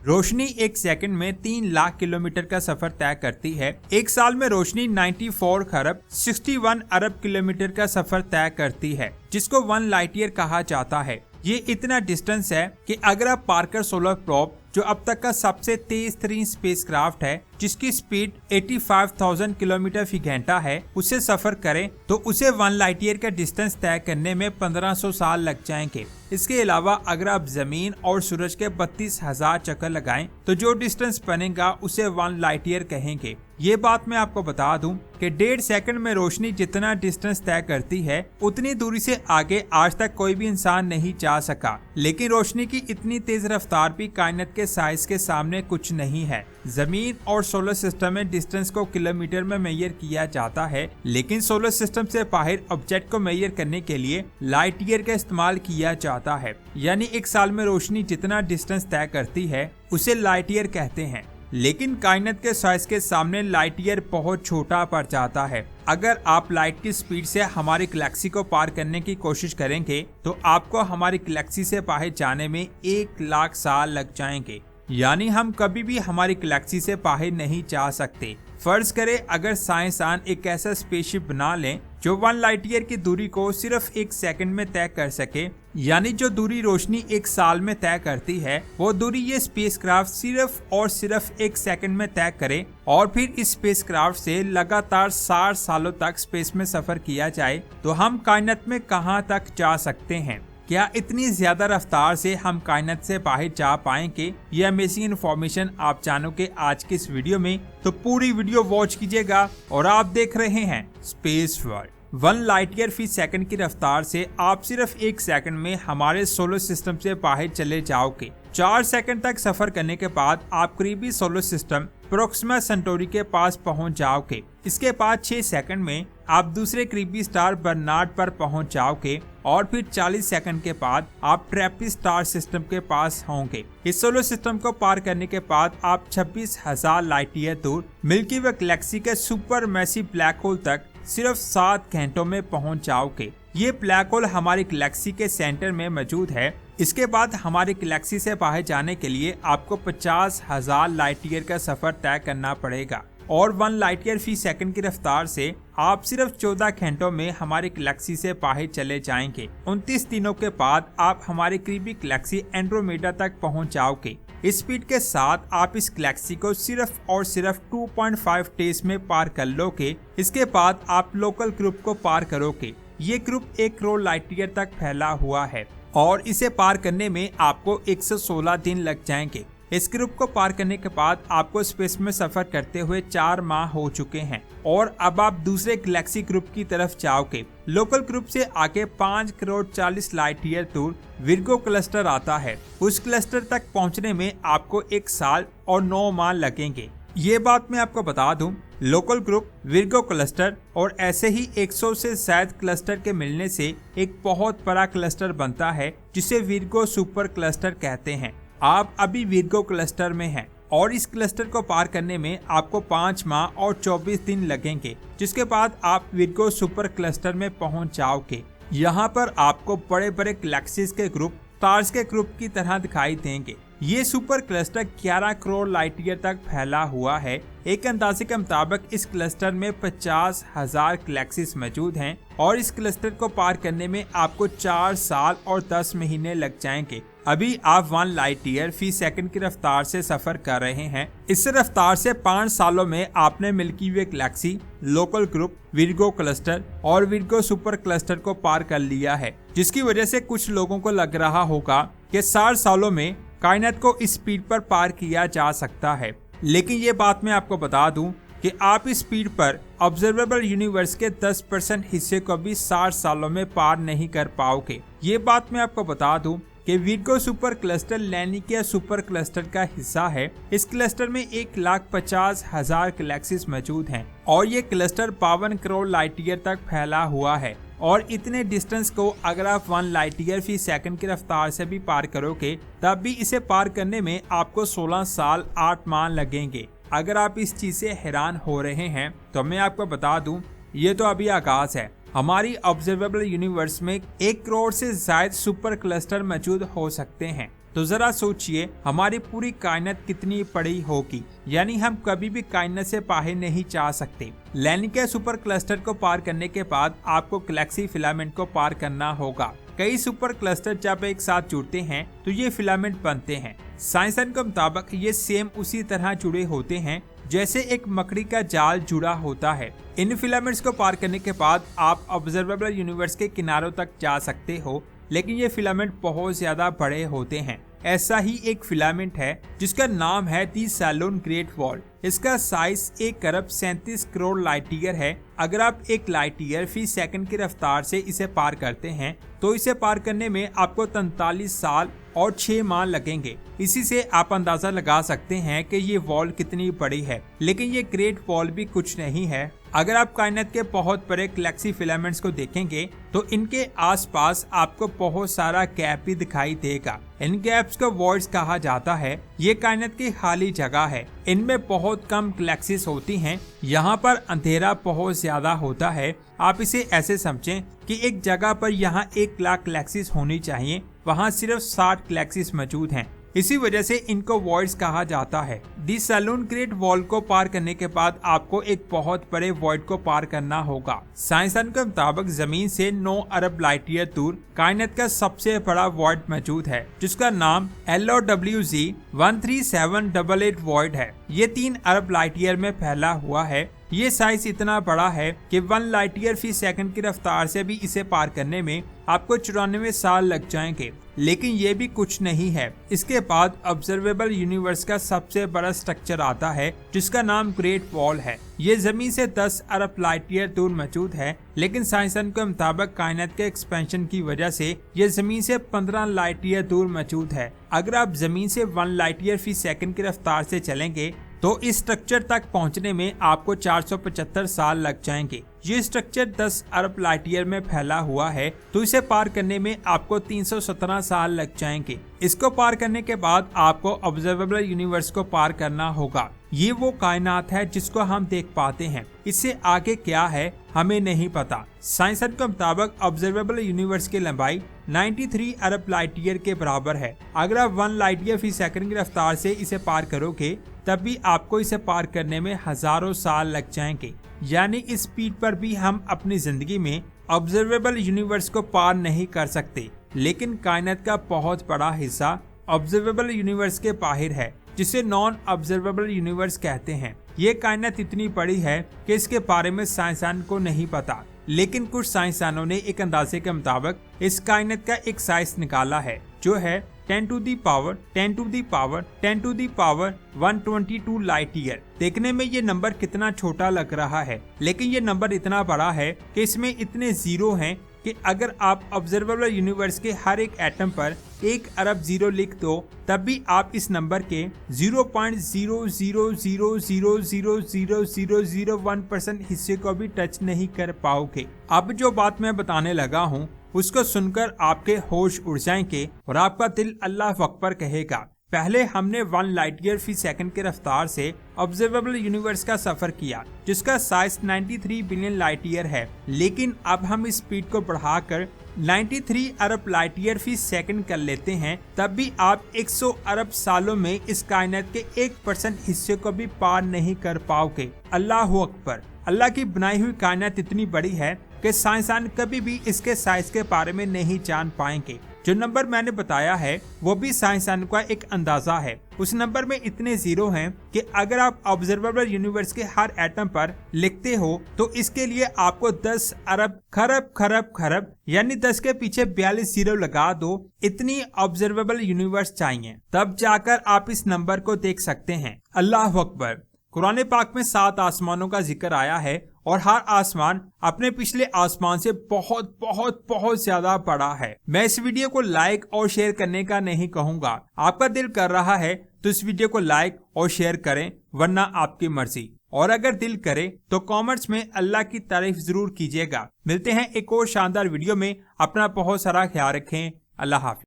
रोशनी एक सेकंड में 3 लाख किलोमीटर का सफर तय करती है। एक साल में रोशनी 94 खरब 61 अरब किलोमीटर का सफर तय करती है, जिसको 1 लाइट ईयर कहा जाता है। ये इतना डिस्टेंस है कि अगर आप पार्कर सोलर प्रोब, जो अब तक का सबसे तेज तरीन स्पेसक्राफ्ट है, जिसकी स्पीड 85,000 किलोमीटर फी घंटा है, उससे सफर करें तो उसे 1 लाइट ईयर का डिस्टेंस तय करने में 1500 साल लग जाएंगे। इसके अलावा अगर आप जमीन और सूरज के 32,000 चक्कर लगाएं तो जो डिस्टेंस बनेगा उसे 1 लाइट ईयर कहेंगे। ये बात मैं आपको बता दूं कि 1.5 सेकंड में रोशनी जितना डिस्टेंस तय करती है, उतनी दूरी से आगे आज तक कोई भी इंसान नहीं जा सका। लेकिन रोशनी की इतनी तेज रफ्तार भी कायनात के साइज के सामने कुछ नहीं है। जमीन और सोलर सिस्टम में डिस्टेंस को किलोमीटर में मेजर किया जाता है, लेकिन सोलर सिस्टम से बाहर ऑब्जेक्ट को मेजर करने के लिए लाइट ईयर का इस्तेमाल किया जाता है। यानी एक साल में रोशनी जितना डिस्टेंस तय करती है उसे लाइट ईयर कहते हैं। लेकिन कायनात के साइज के सामने लाइट ईयर बहुत छोटा पड़ जाता है। अगर आप लाइट की स्पीड से हमारी गैलेक्सी को पार करने की कोशिश करेंगे तो आपको हमारी गैलेक्सी से बाहर जाने में 1 लाख साल लग जाएंगे। यानी हम कभी भी हमारी गैलेक्सी से बाहर नहीं जा सकते। फर्ज करें अगर साइंसदान एक ऐसा स्पेसशिप बना लें जो 1 लाइट ईयर की दूरी को सिर्फ 1 सेकंड में तय कर सके, यानी जो दूरी रोशनी 1 साल में तय करती है वो दूरी ये स्पेसक्राफ्ट सिर्फ और सिर्फ 1 सेकंड में तय करे, और फिर इस स्पेसक्राफ्ट से लगातार 60 सालों तक स्पेस में सफर किया जाए, तो हम कायनात में कहां तक जा सकते हैं? क्या इतनी ज्यादा रफ्तार से हम कायनात से बाहर जा पाएंगे? ये अमेजिंग इन्फॉर्मेशन आप जानोगे आज के इस वीडियो में, तो पूरी वीडियो वॉच कीजिएगा। और आप देख रहे हैं स्पेस वर्ल्ड। 1 लाइट ईयर फी सेकंड की रफ्तार से आप सिर्फ 1 सेकंड में हमारे सोलर सिस्टम से बाहर चले जाओगे। 4 सेकंड तक सफर करने के बाद आप करीबी सोलर सिस्टम प्रोक्सिमा सेंटोरी के पास पहुंच जाओगे। इसके बाद 6 सेकंड में आप दूसरे करीबी स्टार बर्नार्ड पर पहुंच जाओगे, और फिर 40 सेकंड के बाद आप ट्रैपिस्ट स्टार सिस्टम के पास होंगे। इस सोलर सिस्टम को पार करने के बाद आप 26,000 लाइट ईयर दूर मिल्की वे गैलेक्सी के सुपर मैसिव ब्लैक होल तक सिर्फ 7 घंटों में पहुंच जाओगे। ये ब्लैक होल हमारी गैलेक्सी के सेंटर में मौजूद है। इसके बाद हमारी गैलेक्सी से बाहर जाने के लिए आपको 50,000 लाइट ईयर का सफर तय करना पड़ेगा, और 1 लाइट ईयर फी सेकंड की रफ्तार से आप सिर्फ 14 घंटों में हमारी गैलेक्सी से बाहर चले जाएंगे। 29 दिनों के बाद आप हमारी करीबी गैलेक्सी एंड्रोमेडा तक पहुंच जाओगे। इस स्पीड के साथ आप इस गैलेक्सी को सिर्फ और सिर्फ 2.5 डेज में पार कर लोगे। इसके बाद आप लोकल ग्रुप को पार करोगे। ये ग्रुप 1 करोड़ लाइट ईयर तक फैला हुआ है, और इसे पार करने में आपको 116 दिन लग जाएंगे। इस ग्रुप को पार करने के बाद आपको स्पेस में सफर करते हुए 4 माह हो चुके हैं, और अब आप दूसरे गैलेक्सी ग्रुप की तरफ जाओगे। लोकल ग्रुप से आगे 5 करोड़ 40 लाइट ईयर दूर विर्गो क्लस्टर आता है। उस क्लस्टर तक पहुंचने में आपको 1 साल और 9 माह लगेंगे। ये बात मैं आपको बता दूं, लोकल ग्रुप, विर्गो क्लस्टर और ऐसे ही 100 से ज्यादा क्लस्टर के मिलने से एक बहुत बड़ा क्लस्टर बनता है, जिसे विर्गो सुपर क्लस्टर कहते हैं। आप अभी विर्गो क्लस्टर में हैं, और इस क्लस्टर को पार करने में आपको 5 माह और 24 दिन लगेंगे, जिसके बाद आप विर्गो सुपर क्लस्टर में पहुंच जाओगे। यहाँ पर आपको बड़े बड़े गैलेक्सीज के ग्रुप स्टार्स के ग्रुप की तरह दिखाई देंगे। ये super cluster 11 crore light year तक फैला हुआ है। एक अंदाजे के मुताबिक इस क्लस्टर में 50,000 गैलेक्सीज मौजूद हैं, और इस क्लस्टर को पार करने में आपको 4 साल और 10 महीने लग जाएंगे। अभी आप 1 लाइट ईयर फी सेकंड की रफ्तार से सफर कर रहे हैं। इस रफ्तार से 5 सालों में आपने Milky Way galaxy, local group, Virgo cluster और विर्गो सुपर क्लस्टर को पार कर लिया है, जिसकी वजह से कुछ लोगों को लग रहा होगा कि 60 सालों में कायनात को इस स्पीड पर पार किया जा सकता है। लेकिन ये बात मैं आपको बता दूं कि आप इस स्पीड पर ऑब्जर्वेबल यूनिवर्स के 10% हिस्से को भी 60 सालों में पार नहीं कर पाओगे। ये बात मैं आपको बता दूं कि Virgo super cluster Laniakea super cluster का हिस्सा है। इस क्लस्टर में 1,50,000 गैलेक्सीज मौजूद हैं, और ये क्लस्टर 52 करोड़ लाइट ईयर तक फैला हुआ है। और इतने डिस्टेंस को अगर आप 1 लाइट ईयर फी सेकंड की रफ्तार से भी पार करोगे, तब भी इसे पार करने में आपको 16 साल 8 माह लगेंगे। अगर आप इस चीज से हैरान हो रहे हैं तो मैं आपको बता दूं, ये तो अभी आगाज है। हमारी ऑब्जर्वेबल यूनिवर्स में 1 करोड़ से ज्यादा सुपर क्लस्टर मौजूद हो सकते हैं। तो जरा सोचिए हमारी पूरी कायनात कितनी बड़ी होगी, यानी हम कभी भी कायनात से बाहर नहीं जा सकते। लैनिका सुपर क्लस्टर को पार करने के बाद आपको गैलेक्सी फिलामेंट को पार करना होगा। कई सुपर क्लस्टर जब एक साथ जुड़ते हैं तो ये फिलामेंट बनते हैं। साइंसदान के मुताबिक ये सेम उसी तरह जुड़े होते हैं जैसे एक मकड़ी का जाल जुड़ा होता है। इन फिलामेंट्स को पार करने के बाद आप ऑब्जर्वेबल यूनिवर्स के किनारों तक जा सकते हो, लेकिन ये फिलामेंट बहुत ज्यादा बड़े होते हैं। ऐसा ही एक फिलामेंट है जिसका नाम है दी सैलून ग्रेट वॉल। इसका साइज 1 अरब 37 करोड़ लाइट ईयर है। अगर आप 1 लाइट ईयर फी सेकंड की रफ्तार से इसे पार करते हैं तो इसे पार करने में आपको 43 साल और 6 माह लगेंगे। इसी से आप अंदाजा लगा सकते हैं कि ये वॉल कितनी बड़ी है। लेकिन ये ग्रेट वॉल भी कुछ नहीं है। अगर आप कायनात के बहुत बड़े गैलेक्सी फिलामेंट्स को देखेंगे तो इनके आसपास आपको बहुत सारा गैप भी दिखाई देगा। इन गैप्स को वॉइड्स कहा जाता है। ये कायनात की खाली जगह है। इनमें बहुत कम गैलेक्सीज होती हैं। यहाँ पर अंधेरा बहुत ज्यादा होता है। आप इसे ऐसे समझें कि एक जगह पर यहाँ 1 लाख गैलेक्सीज होनी चाहिए, वहाँ सिर्फ 60 गैलेक्सीज मौजूद हैं। इसी वजह से इनको वॉइड्स कहा जाता है। दी सैलून ग्रेट वॉल को पार करने के बाद आपको एक बहुत बड़े वॉइड को पार करना होगा। साइंसदान के मुताबिक जमीन से 9 अरब लाइट ईयर दूर कायनात का सबसे बड़ा वॉइड मौजूद है, जिसका नाम LOWZ 13788 वॉइड है। ये 3 अरब लाइट ईयर में फैला हुआ है। ये साइज इतना बड़ा है कि 1 लाइट ईयर फी सेकंड की रफ्तार से भी इसे पार करने में आपको 94 साल लग जाएंगे। लेकिन ये भी कुछ नहीं है। इसके बाद ऑब्जर्वेबल यूनिवर्स का सबसे बड़ा स्ट्रक्चर आता है जिसका नाम ग्रेट वॉल है। ये जमीन से 10 अरब लाइट ईयर दूर मौजूद है, लेकिन साइंसदान के मुताबिक कायनात के एक्सपेंशन की वजह से ये जमीन से 15 लाइट ईयर दूर मौजूद है। अगर आप जमीन से 1 लाइट ईयर फी सेकंड की रफ्तार से चलेंगे तो इस स्ट्रक्चर तक पहुंचने में आपको 475 साल लग जाएंगे। ये स्ट्रक्चर 10 अरब लाइट ईयर में फैला हुआ है, तो इसे पार करने में आपको 317 साल लग जाएंगे। इसको पार करने के बाद आपको ऑब्जर्वेबल यूनिवर्स को पार करना होगा। ये वो कायनात है जिसको हम देख पाते हैं। इससे आगे क्या है हमें नहीं पता। साइंसदान के मुताबिक ऑब्जर्वेबल यूनिवर्स की लंबाई 93 अरब लाइट ईयर के बराबर है। अगर आप 1 लाइट ईयर फी सेकंड की रफ्तार से इसे पार करोगे तब भी आपको इसे पार करने में हजारों साल लग जाएंगे। यानी इस स्पीड पर भी हम अपनी जिंदगी में ऑब्जर्वेबल यूनिवर्स को पार नहीं कर सकते। लेकिन कायनात का बहुत बड़ा हिस्सा ऑब्जर्वेबल यूनिवर्स के बाहर है, जिसे नॉन ऑब्जर्वेबल यूनिवर्स कहते हैं। ये कायनात इतनी बड़ी है कि इसके बारे में साइंसदान को नहीं पता, लेकिन कुछ साइंसदानों ने एक अंदाजे के मुताबिक इस कायनात का एक साइज निकाला है जो है 10 to the power 10 to the power 10 to the power 122 light year. देखने में ये नंबर कितना छोटा लग रहा है, लेकिन ये नंबर इतना बड़ा है कि इसमें इतने जीरो हैं कि अगर आप ऑब्जर्वेबल यूनिवर्स के हर एक एटम पर 1 अरब जीरो लिख दो तब भी आप इस नंबर के 0.000000001% हिस्से को भी टच नहीं कर पाओगे। अब जो बात मैं बताने लगा हूँ उसको सुनकर आपके होश उड़ जाएंगे और आपका दिल अल्लाह अकबर कहेगा। पहले हमने 1 लाइट ईयर फी सेकंड की रफ्तार से ऑब्जर्वेबल यूनिवर्स का सफर किया जिसका साइज 93 बिलियन लाइट ईयर है, लेकिन अब हम इस स्पीड को बढ़ाकर 93 अरब लाइट ईयर फी सेकंड कर लेते हैं, तब भी आप 100 अरब सालों में इस कायनात के 1% हिस्से को भी पार नहीं कर पाओगे। अल्लाह अकबर। अल्लाह की बनाई हुई कायनात इतनी बड़ी है कि साइंसदान कभी भी इसके साइज के बारे में नहीं जान पाएंगे। जो नंबर मैंने बताया है वो भी साइंसदान का एक अंदाजा है। उस नंबर में इतने जीरो हैं कि अगर आप ऑब्जर्वेबल यूनिवर्स के हर एटम पर लिखते हो तो इसके लिए आपको 10 अरब खरब खरब खरब यानी 10 के पीछे 42 जीरो लगा दो। इतनी ऑब्जर्वेबल यूनिवर्स चाहिए, तब जाकर आप इस नंबर को देख सकते हैं। अल्लाह अकबर। कुरान पाक में 7 आसमानों का जिक्र आया है और हर आसमान अपने पिछले आसमान से बहुत बहुत बहुत ज्यादा बड़ा है। मैं इस वीडियो को लाइक और शेयर करने का नहीं कहूँगा, आपका दिल कर रहा है तो इस वीडियो को लाइक और शेयर करें, वरना आपकी मर्जी। और अगर दिल करे तो कमेंट्स में अल्लाह की तारीफ जरूर कीजिएगा। मिलते हैं एक और शानदार वीडियो में। अपना बहुत सारा ख्याल रखें। अल्लाह हाफिज।